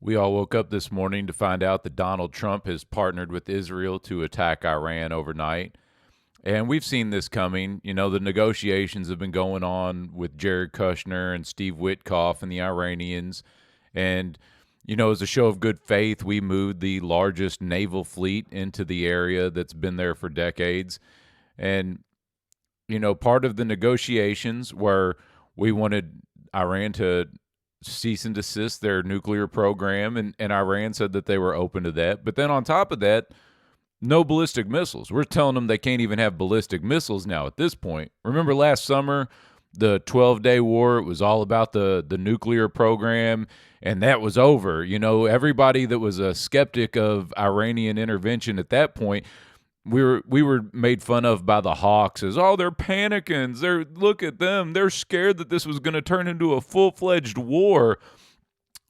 We all woke up this morning to find out that Donald Trump has partnered with Israel to attack Iran overnight. And we've seen this coming. You know, the negotiations have been going on with Jared Kushner and Steve Witkoff and the Iranians. And, you know, as a show of good faith, we moved the largest naval fleet into the area that's been there for decades. And, you know, part of the negotiations were we wanted Iran to cease and desist their nuclear program, and Iran said that they were open to that. But then on top of that, no ballistic missiles. We're telling them they can't even have ballistic missiles now at this point. Remember last summer, the 12-day war, it was all about the nuclear program, and that was over. You know, everybody that was a skeptic of Iranian intervention at that point, we were made fun of by the hawks as, oh, they're panicking. Look at them. They're scared that this was going to turn into a full-fledged war.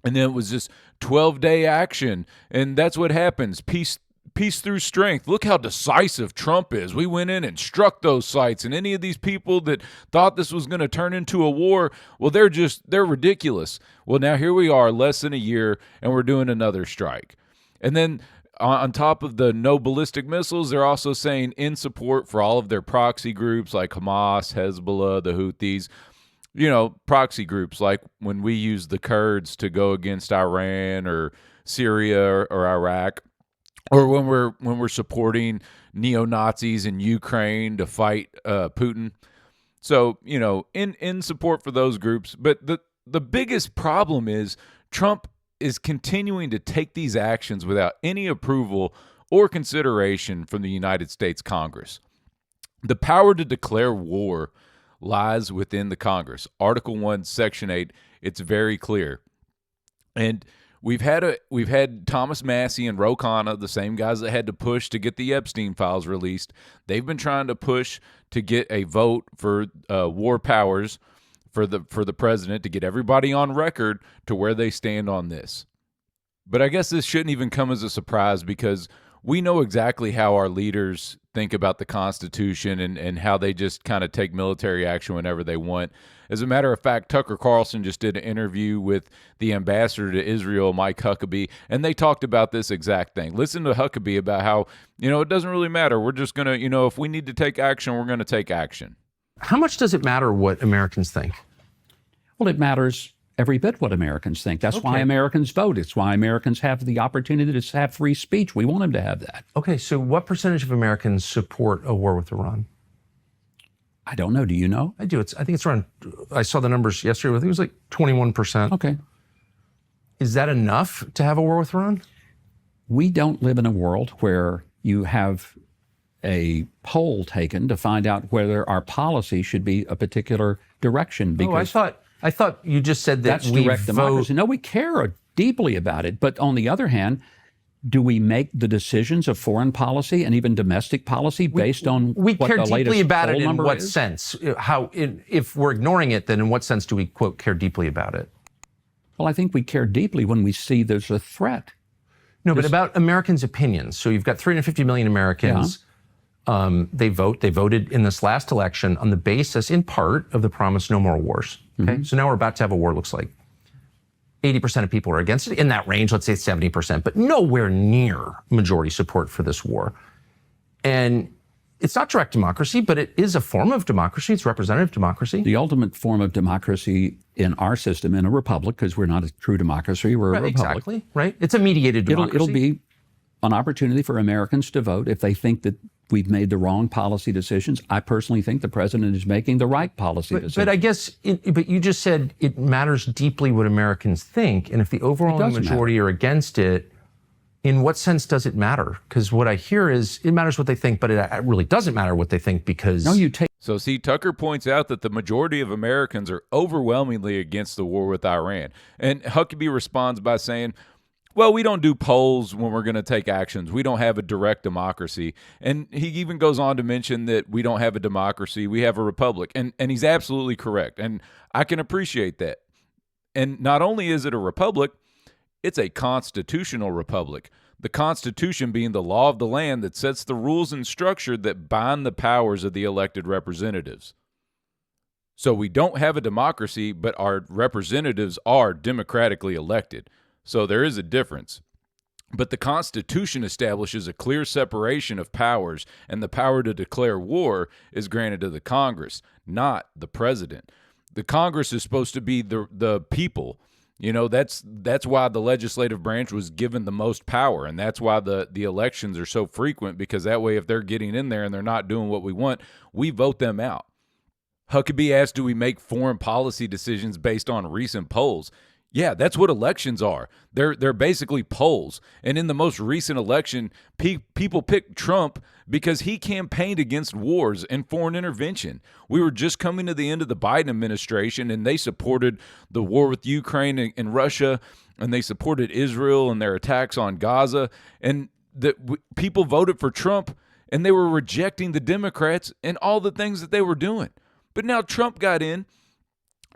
And then it was just 12-day action. And that's what happens. Peace through strength. Look how decisive Trump is. We went in and struck those sites. And any of these people that thought this was going to turn into a war, well, they're ridiculous. Well, now here we are, less than a year, and we're doing another strike. And then on top of the no ballistic missiles, they're also saying in support for all of their proxy groups like Hamas, Hezbollah, the Houthis, you know, proxy groups like when we use the Kurds to go against Iran or Syria or Iraq, or when we're supporting neo-Nazis in Ukraine to fight Putin. So, you know, in support for those groups. But the biggest problem is Trump is continuing to take these actions without any approval or consideration from the United States Congress. The power to declare war lies within the Congress. Article 1, Section 8, it's very clear. And we've had Thomas Massey and Ro Khanna, the same guys that had to push to get the Epstein files released. They've been trying to push to get a vote for war powers for the president to get everybody on record to where they stand on this. But I guess this shouldn't even come as a surprise because we know exactly how our leaders think about the Constitution and how they just kind of take military action whenever they want. As a matter of fact, Tucker Carlson just did an interview with the ambassador to Israel, Mike Huckabee, and they talked about this exact thing. Listen to Huckabee about how, you know, it doesn't really matter. We're just going to, you know, if we need to take action, we're going to take action. How much does it matter what Americans think? Well, it matters every bit what Americans think. That's why Americans vote. It's why Americans have the opportunity to have free speech. We want them to have that. Okay, so what percentage of Americans support a war with Iran? I don't know. Do you know? I do. I think it's around, I saw the numbers yesterday. I think it was like 21%. Okay. Is that enough to have a war with Iran? We don't live in a world where you have a poll taken to find out whether our policy should be a particular direction. Because I thought you just said that that's direct democracy. No, we care deeply about it. But on the other hand, do we make the decisions of foreign policy and even domestic policy based on we what care the latest deeply about poll it in number what is? sense? If we're ignoring it, then in what sense do we, quote, care deeply about it? Well, I think we care deeply when we see there's a threat. No, but about Americans' opinions. So you've got 350 million Americans. Yeah. They voted in this last election on the basis, in part, of the promise no more wars. Okay, so now we're about to have a war, looks like. 80% of people are against it, in that range, let's say 70%, but nowhere near majority support for this war. And it's not direct democracy, but it is a form of democracy. It's representative democracy. The ultimate form of democracy in our system, in a republic, because we're not a true democracy, we're a republic. Exactly, right? It's a mediated democracy. It'll be an opportunity for Americans to vote if they think that we've made the wrong policy decisions. I personally think the president is making the right policy decisions. But I guess, but you just said it matters deeply what Americans think, and if the overwhelming majority are against it, in what sense does it matter? Because what I hear is it matters what they think, but it really doesn't matter what they think because... So see, Tucker points out that the majority of Americans are overwhelmingly against the war with Iran. And Huckabee responds by saying, well, we don't do polls when we're going to take actions. We don't have a direct democracy. And he even goes on to mention that we don't have a democracy. We have a republic. And he's absolutely correct. And I can appreciate that. And not only is it a republic, it's a constitutional republic. The Constitution being the law of the land that sets the rules and structure that bind the powers of the elected representatives. So we don't have a democracy, but our representatives are democratically elected. So there is a difference. But the Constitution establishes a clear separation of powers, and the power to declare war is granted to the Congress, not the president. The Congress is supposed to be the people. That's why the legislative branch was given the most power, and that's why the elections are so frequent, because that way if they're getting in there and they're not doing what we want, we vote them out. Huckabee asked, do we make foreign policy decisions based on recent polls? Yeah, that's what elections are. They're basically polls. And in the most recent election, people picked Trump because he campaigned against wars and foreign intervention. We were just coming to the end of the Biden administration, and they supported the war with Ukraine and Russia, and they supported Israel and their attacks on Gaza. And people voted for Trump, and they were rejecting the Democrats and all the things that they were doing. But now Trump got in.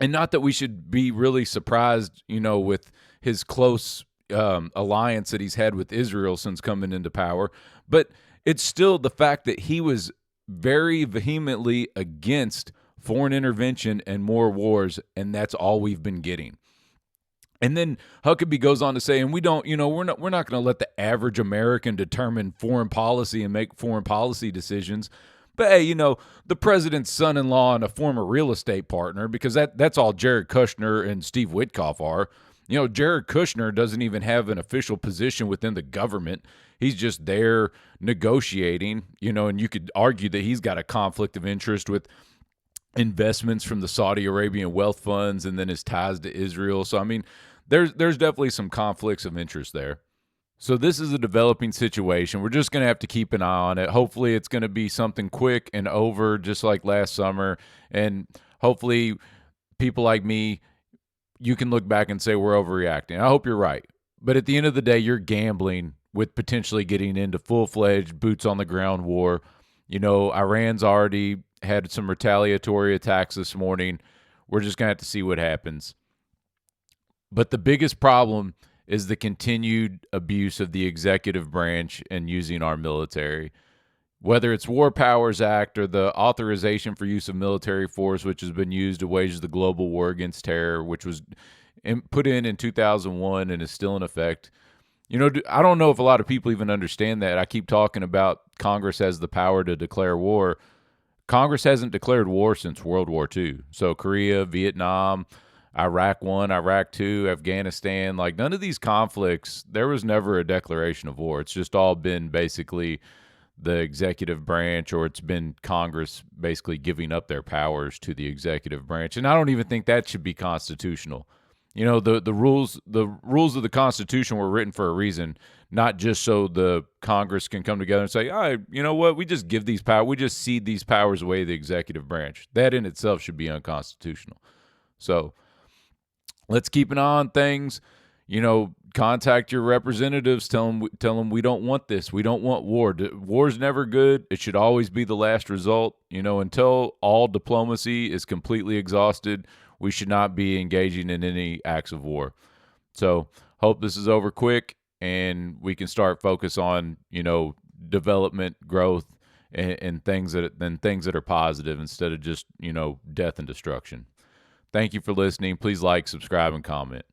And not that we should be really surprised, with his close alliance that he's had with Israel since coming into power, but it's still the fact that he was very vehemently against foreign intervention and more wars, and that's all we've been getting. And then Huckabee goes on to say, and we're not going to let the average American determine foreign policy and make foreign policy decisions. But hey, the president's son-in-law and a former real estate partner, because that's all Jared Kushner and Steve Witkoff are. Jared Kushner doesn't even have an official position within the government. He's just there negotiating, and you could argue that he's got a conflict of interest with investments from the Saudi Arabian wealth funds and then his ties to Israel. So, there's definitely some conflicts of interest there. So this is a developing situation. We're just going to have to keep an eye on it. Hopefully it's going to be something quick and over, just like last summer. And hopefully people like me, you can look back and say we're overreacting. I hope you're right. But at the end of the day, you're gambling with potentially getting into full-fledged boots-on-the-ground war. Iran's already had some retaliatory attacks this morning. We're just going to have to see what happens. But the biggest problem is the continued abuse of the executive branch and using our military. Whether it's War Powers Act or the authorization for use of military force, which has been used to wage the global war against terror, which was put in 2001 and is still in effect. I don't know if a lot of people even understand that. I keep talking about Congress has the power to declare war. Congress hasn't declared war since World War II. So Korea, Vietnam, Iraq I, Iraq II, Afghanistan, none of these conflicts, there was never a declaration of war. It's just all been basically the executive branch, or it's been Congress basically giving up their powers to the executive branch. And I don't even think that should be constitutional. The rules of the Constitution were written for a reason, not just so the Congress can come together and say, all right, you know what, we just give these powers, we just cede these powers away to the executive branch. That in itself should be unconstitutional. So let's keep an eye on things. Contact your representatives. Tell them we don't want this. We don't want war. War's never good. It should always be the last result. Until all diplomacy is completely exhausted, we should not be engaging in any acts of war. So hope this is over quick and we can start focus on, development, growth, and things that are positive instead of just, death and destruction. Thank you for listening. Please like, subscribe, and comment.